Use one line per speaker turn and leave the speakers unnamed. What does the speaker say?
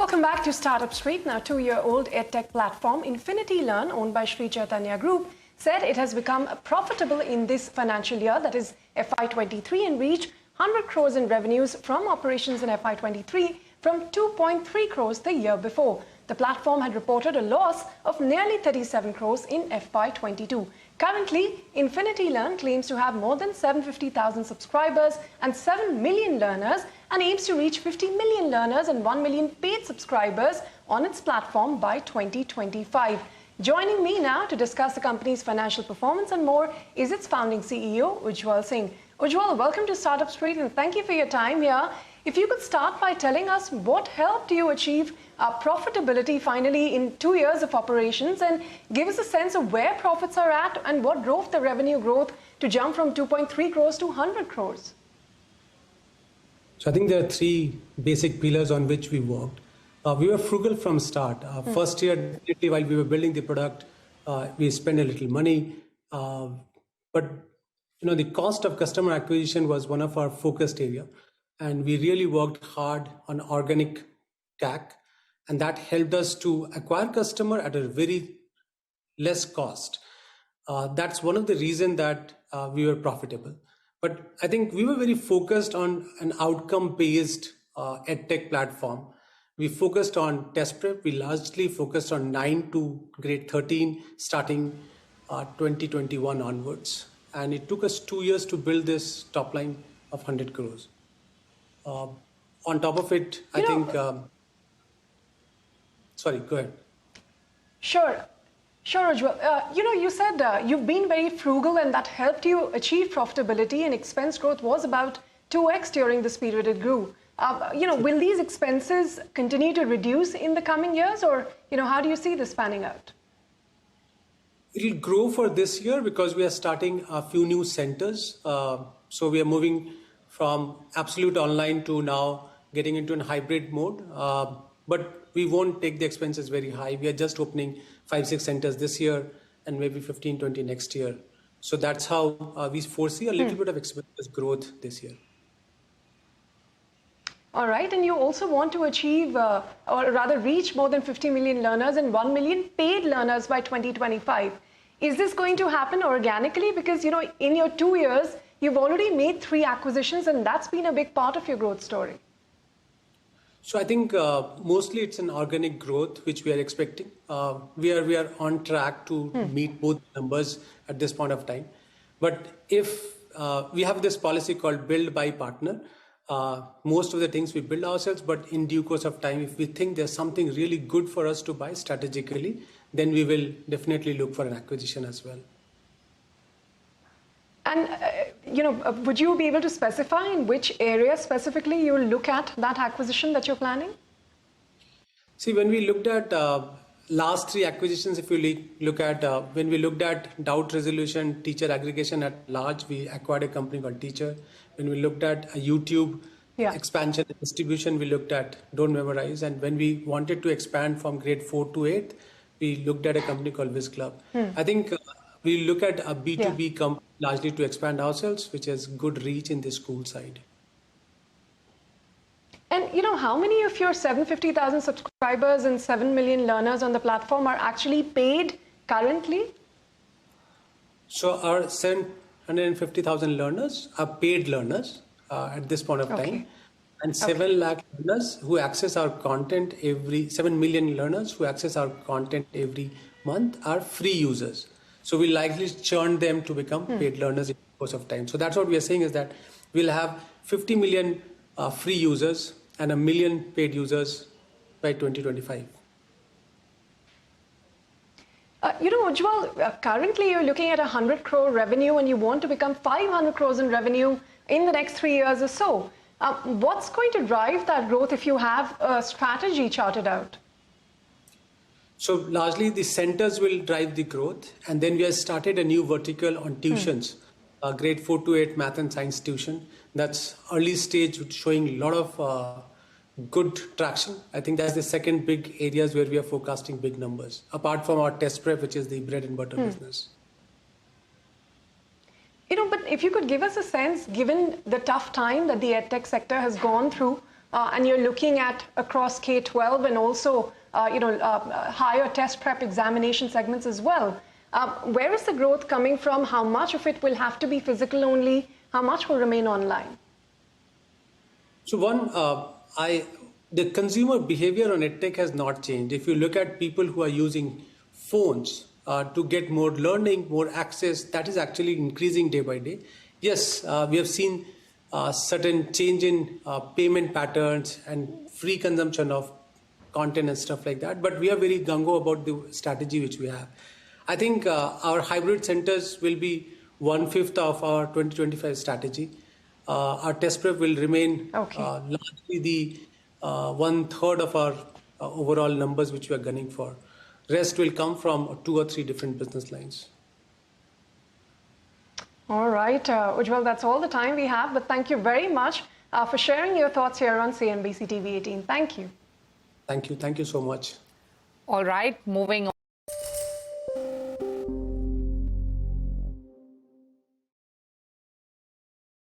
Welcome back to Startup Street. Now, 2-year-old EdTech platform Infinity Learn, owned by Sri Chaitanya Group, said it has become profitable in this financial year, that is FY23, and reached 100 crores in revenues from operations in FY23 from 2.3 crores the year before. The platform had reported a loss of nearly 37 crores in FY22. Currently, Infinity Learn claims to have more than 750,000 subscribers and 7 million learners, and aims to reach 50 million learners and 1 million paid subscribers on its platform by 2025. Joining me now to discuss the company's financial performance and more is its founding CEO, Ujjwal Singh. Ujjwal, welcome to Startup Street and thank you for your time here. If you could start by telling us what helped you achieve profitability finally in 2 years of operations, and give us a sense of where profits are at and what drove the revenue growth to jump from 2.3 crores to 100 crores.
So I think there are three basic pillars on which we worked. We were frugal from start. First year, definitely, while we were building the product, we spent a little money. But the cost of customer acquisition was one of our focused area. And we really worked hard on organic CAC. And that helped us to acquire customer at a very less cost. That's one of the reasons that we were profitable. But I think we were very focused on an outcome-based EdTech platform. We focused on test prep. We largely focused on 9 to grade 13, starting 2021 onwards. And it took us 2 years to build this top line of 100 crores. On top of it, I think... sorry, go ahead.
Sure, Ujjwal. You said you've been very frugal and that helped you achieve profitability, and expense growth was about 2x during this period it grew. Will these expenses continue to reduce in the coming years, or how do you see this panning out?
It'll grow for this year because we are starting a few new centers. So we are moving from absolute online to now getting into a hybrid mode. But we won't take the expenses very high. We are just opening 5-6 centers this year and maybe 15-20 next year. So that's how we foresee a little bit of expenses growth this year.
All right, and you also want to achieve, or rather reach more than 50 million learners and 1 million paid learners by 2025. Is this going to happen organically? Because, in your 2 years, you've already made 3 acquisitions, and that's been a big part of your growth story.
So I think mostly it's an organic growth, which we are expecting. We are on track to meet both numbers at this point of time. But if we have this policy called build by partner, most of the things we build ourselves, but in due course of time, if we think there's something really good for us to buy strategically, then we will definitely look for an acquisition as well.
And, would you be able to specify in which area specifically you'll look at that acquisition that you're planning?
See, when we looked at last 3 acquisitions, if you look at, when we looked at doubt resolution, teacher aggregation at large, we acquired a company called Teacher. When we looked at a YouTube expansion and distribution, we looked at Don't Memorize. And when we wanted to expand from grade 4 to 8, we looked at a company called Viz Club. I think we look at a B2B company largely to expand ourselves, which has good reach in the school side.
And how many of your 750,000 subscribers and 7 million learners on the platform are actually paid currently?
So our 750,000 learners are paid learners at this point of time. And 7 lakh learners who access our content 7 million learners who access our content every month are free users. So we likely churn them to become paid learners in the course of time. So that's what we are saying, is that we'll have 50 million free users and 1 million paid users by 2025.
Ujjwal, currently you're looking at 100 crore revenue and you want to become 500 crores in revenue in the next 3 years or so. What's going to drive that growth if you have a strategy charted out?
So largely the centers will drive the growth, and then we have started a new vertical on tuitions, grade 4 to 8 math and science tuition. That's early stage, showing a lot of good traction. I think that's the second big areas where we are forecasting big numbers, apart from our test prep, which is the bread and butter business. But
if you could give us a sense, given the tough time that the EdTech sector has gone through, and you're looking at across K-12 and also higher test prep examination segments as well. Where is the growth coming from? How much of it will have to be physical only? How much will remain online?
So the consumer behavior on EdTech has not changed. If you look at people who are using phones to get more learning, more access, that is actually increasing day by day. Yes, we have seen certain change in payment patterns and free consumption of content and stuff like that. But we are very gung-ho about the strategy which we have. I think our hybrid centers will be 1/5 of our 2025 strategy. Our test prep will remain largely the 1/3 of our overall numbers which we are gunning for. Rest will come from 2 or 3 different business lines.
All right, Ujjwal, that's all the time we have, but thank you very much for sharing your thoughts here on CNBC TV18. Thank you.
Thank you so much.
All right, moving on.